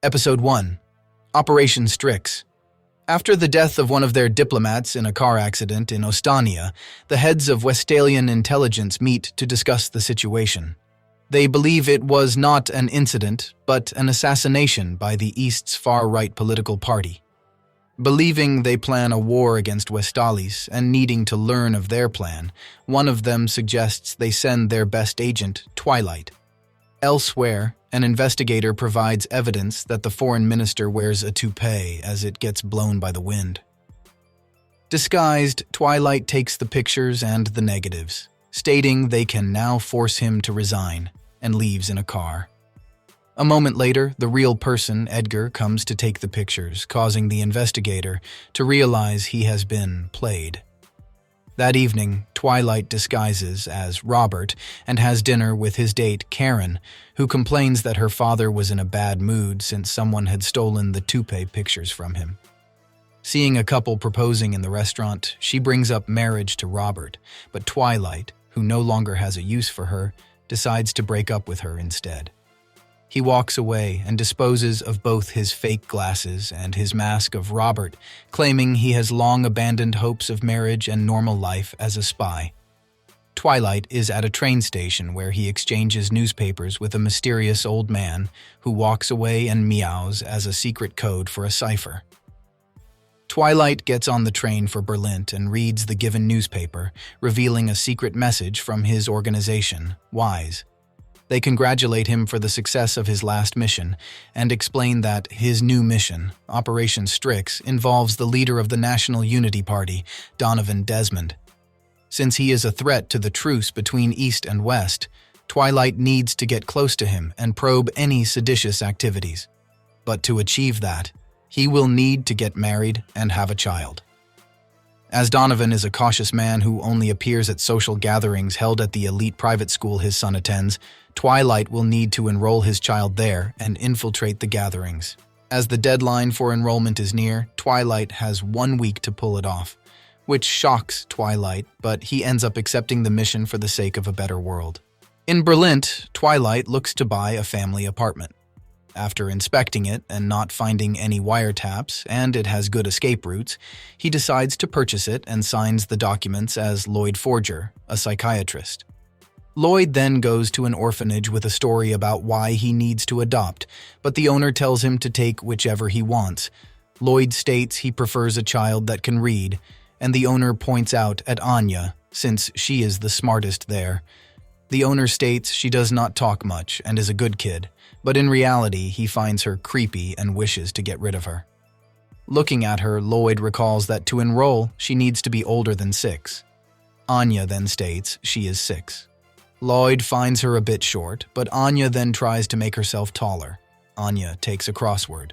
Episode 1. Operation Strix. After the death of one of their diplomats in a car accident in Ostania, the heads of Westphalian intelligence meet to discuss the situation. They believe it was not an incident, but an assassination by the East's far-right political party. Believing they plan a war against Westalis and needing to learn of their plan, one of them suggests they send their best agent, Twilight. Elsewhere, an investigator provides evidence that the foreign minister wears a toupee as it gets blown by the wind. Disguised, Twilight takes the pictures and the negatives, stating they can now force him to resign, and leaves in a car. A moment later, the real person, Edgar, comes to take the pictures, causing the investigator to realize he has been played. That evening, Twilight disguises as Robert and has dinner with his date, Karen, who complains that her father was in a bad mood since someone had stolen the toupee pictures from him. Seeing a couple proposing in the restaurant, she brings up marriage to Robert, but Twilight, who no longer has a use for her, decides to break up with her instead. He walks away and disposes of both his fake glasses and his mask of Robert, claiming he has long abandoned hopes of marriage and normal life as a spy. Twilight is at a train station where he exchanges newspapers with a mysterious old man who walks away and meows as a secret code for a cipher. Twilight gets on the train for Berlin and reads the given newspaper, revealing a secret message from his organization, WISE. They congratulate him for the success of his last mission and explain that his new mission, Operation Strix, involves the leader of the National Unity Party, Donovan Desmond. Since he is a threat to the truce between East and West, Twilight needs to get close to him and probe any seditious activities. But to achieve that, he will need to get married and have a child. As Donovan is a cautious man who only appears at social gatherings held at the elite private school his son attends, Twilight will need to enroll his child there and infiltrate the gatherings. As the deadline for enrollment is near, Twilight has 1 week to pull it off, which shocks Twilight, but he ends up accepting the mission for the sake of a better world. In Berlin, Twilight looks to buy a family apartment. After inspecting it and not finding any wiretaps, and it has good escape routes, he decides to purchase it and signs the documents as Lloyd Forger, a psychiatrist. Lloyd then goes to an orphanage with a story about why he needs to adopt, but the owner tells him to take whichever he wants. Lloyd states he prefers a child that can read, and the owner points out at Anya, since she is the smartest there. The owner states she does not talk much and is a good kid, but in reality he finds her creepy and wishes to get rid of her. Looking at her, Lloyd recalls that to enroll, she needs to be older than 6. Anya then states she is 6. Lloyd finds her a bit short, but Anya then tries to make herself taller. Anya takes a crossword.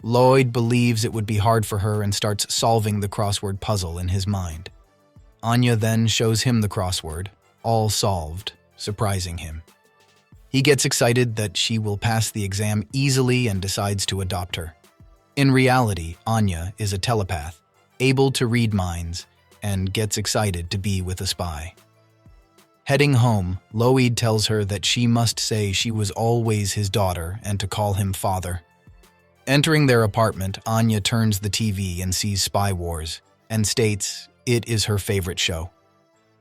Lloyd believes it would be hard for her and starts solving the crossword puzzle in his mind. Anya then shows him the crossword, all solved, surprising him. He gets excited that she will pass the exam easily and decides to adopt her. In reality, Anya is a telepath, able to read minds, and gets excited to be with a spy. Heading home, Lloyd tells her that she must say she was always his daughter and to call him father. Entering their apartment, Anya turns the TV and sees Spy Wars, and states it is her favorite show.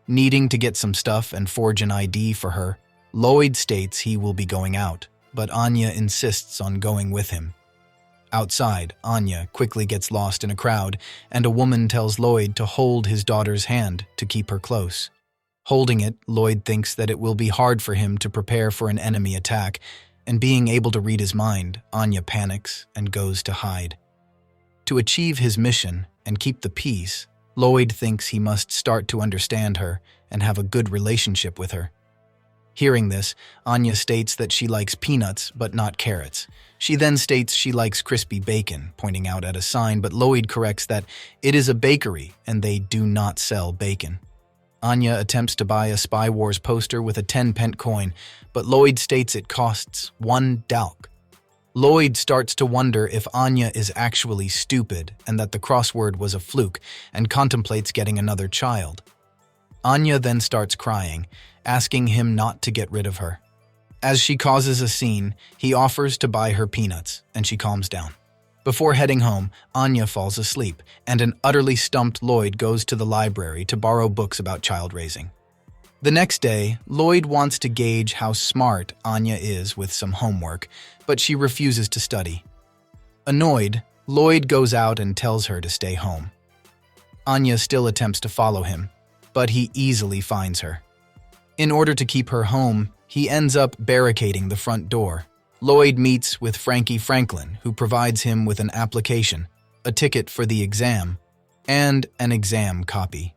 Needing to get some stuff and forge an ID for her, Lloyd states he will be going out, but Anya insists on going with him. Outside, Anya quickly gets lost in a crowd, and a woman tells Lloyd to hold his daughter's hand to keep her close. Holding it, Lloyd thinks that it will be hard for him to prepare for an enemy attack, and being able to read his mind, Anya panics and goes to hide. To achieve his mission and keep the peace, Lloyd thinks he must start to understand her and have a good relationship with her. Hearing this, Anya states that she likes peanuts but not carrots. She then states she likes crispy bacon, pointing out at a sign, but Lloyd corrects that it is a bakery and they do not sell bacon. Anya attempts to buy a Spy Wars poster with a 10-pence coin, but Lloyd states it costs 1 dalk. Lloyd starts to wonder if Anya is actually stupid and that the crossword was a fluke and contemplates getting another child. Anya then starts crying, asking him not to get rid of her. As she causes a scene, he offers to buy her peanuts, and she calms down. Before heading home, Anya falls asleep, and an utterly stumped Lloyd goes to the library to borrow books about child raising. The next day, Lloyd wants to gauge how smart Anya is with some homework, but she refuses to study. Annoyed, Lloyd goes out and tells her to stay home. Anya still attempts to follow him, but he easily finds her. In order to keep her home, he ends up barricading the front door. Lloyd meets with Frankie Franklin, who provides him with an application, a ticket for the exam, and an exam copy.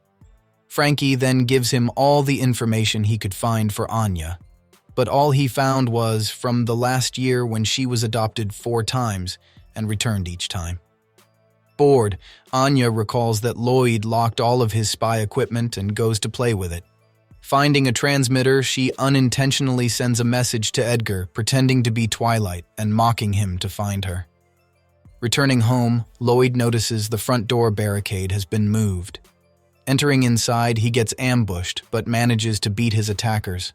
Frankie then gives him all the information he could find for Anya, but all he found was from the last year when she was adopted 4 times and returned each time. Bored, Anya recalls that Lloyd locked all of his spy equipment and goes to play with it. Finding a transmitter, she unintentionally sends a message to Edgar, pretending to be Twilight and mocking him to find her. Returning home, Lloyd notices the front door barricade has been moved. Entering inside, he gets ambushed but manages to beat his attackers.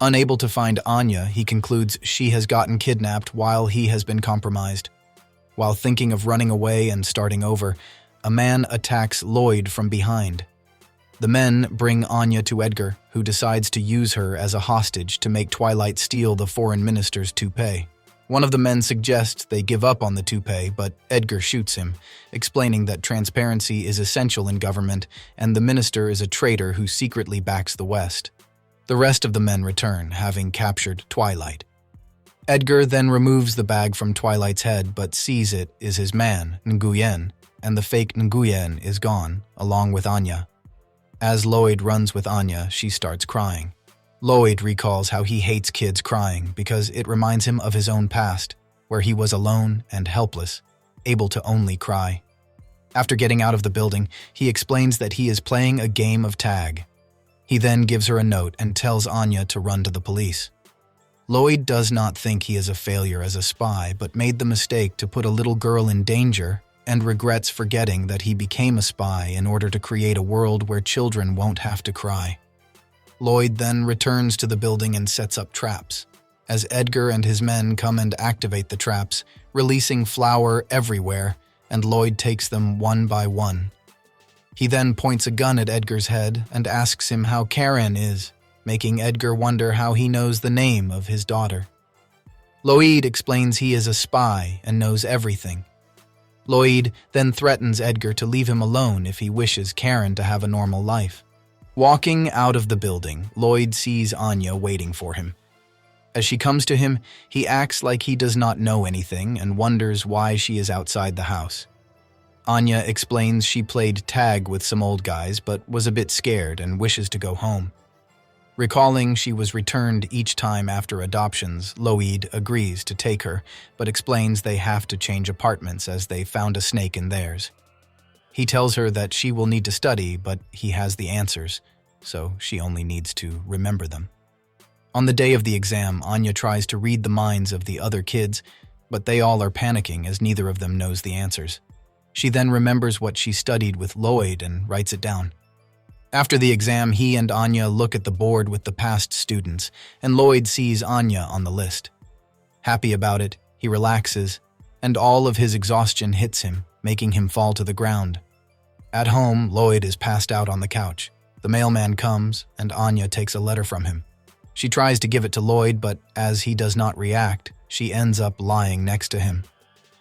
Unable to find Anya, he concludes she has gotten kidnapped while he has been compromised. While thinking of running away and starting over, a man attacks Lloyd from behind. The men bring Anya to Edgar, who decides to use her as a hostage to make Twilight steal the foreign minister's toupee. One of the men suggests they give up on the toupee, but Edgar shoots him, explaining that transparency is essential in government and the minister is a traitor who secretly backs the West. The rest of the men return, having captured Twilight. Edgar then removes the bag from Twilight's head but sees it is his man, Nguyen, and the fake Nguyen is gone, along with Anya. As Lloyd runs with Anya, she starts crying. Lloyd recalls how he hates kids crying because it reminds him of his own past, where he was alone and helpless, able to only cry. After getting out of the building, he explains that he is playing a game of tag. He then gives her a note and tells Anya to run to the police. Lloyd does not think he is a failure as a spy, but made the mistake to put a little girl in danger and regrets forgetting that he became a spy in order to create a world where children won't have to cry. Lloyd then returns to the building and sets up traps, as Edgar and his men come and activate the traps, releasing flour everywhere, and Lloyd takes them one by one. He then points a gun at Edgar's head and asks him how Karen is, making Edgar wonder how he knows the name of his daughter. Lloyd explains he is a spy and knows everything. Lloyd then threatens Edgar to leave him alone if he wishes Karen to have a normal life. Walking out of the building, Lloyd sees Anya waiting for him. As she comes to him, he acts like he does not know anything and wonders why she is outside the house. Anya explains she played tag with some old guys but was a bit scared and wishes to go home. Recalling she was returned each time after adoptions, Lloyd agrees to take her, but explains they have to change apartments as they found a snake in theirs. He tells her that she will need to study, but he has the answers, so she only needs to remember them. On the day of the exam, Anya tries to read the minds of the other kids, but they all are panicking as neither of them knows the answers. She then remembers what she studied with Lloyd and writes it down. After the exam, he and Anya look at the board with the past students, and Lloyd sees Anya on the list. Happy about it, he relaxes, and all of his exhaustion hits him, making him fall to the ground. At home, Lloyd is passed out on the couch. The mailman comes, and Anya takes a letter from him. She tries to give it to Lloyd, but as he does not react, she ends up lying next to him.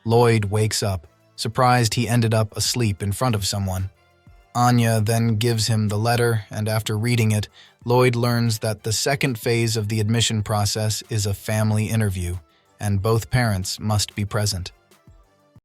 Lloyd wakes up, surprised he ended up asleep in front of someone. Anya then gives him the letter, and after reading it, Lloyd learns that the second phase of the admission process is a family interview, and both parents must be present.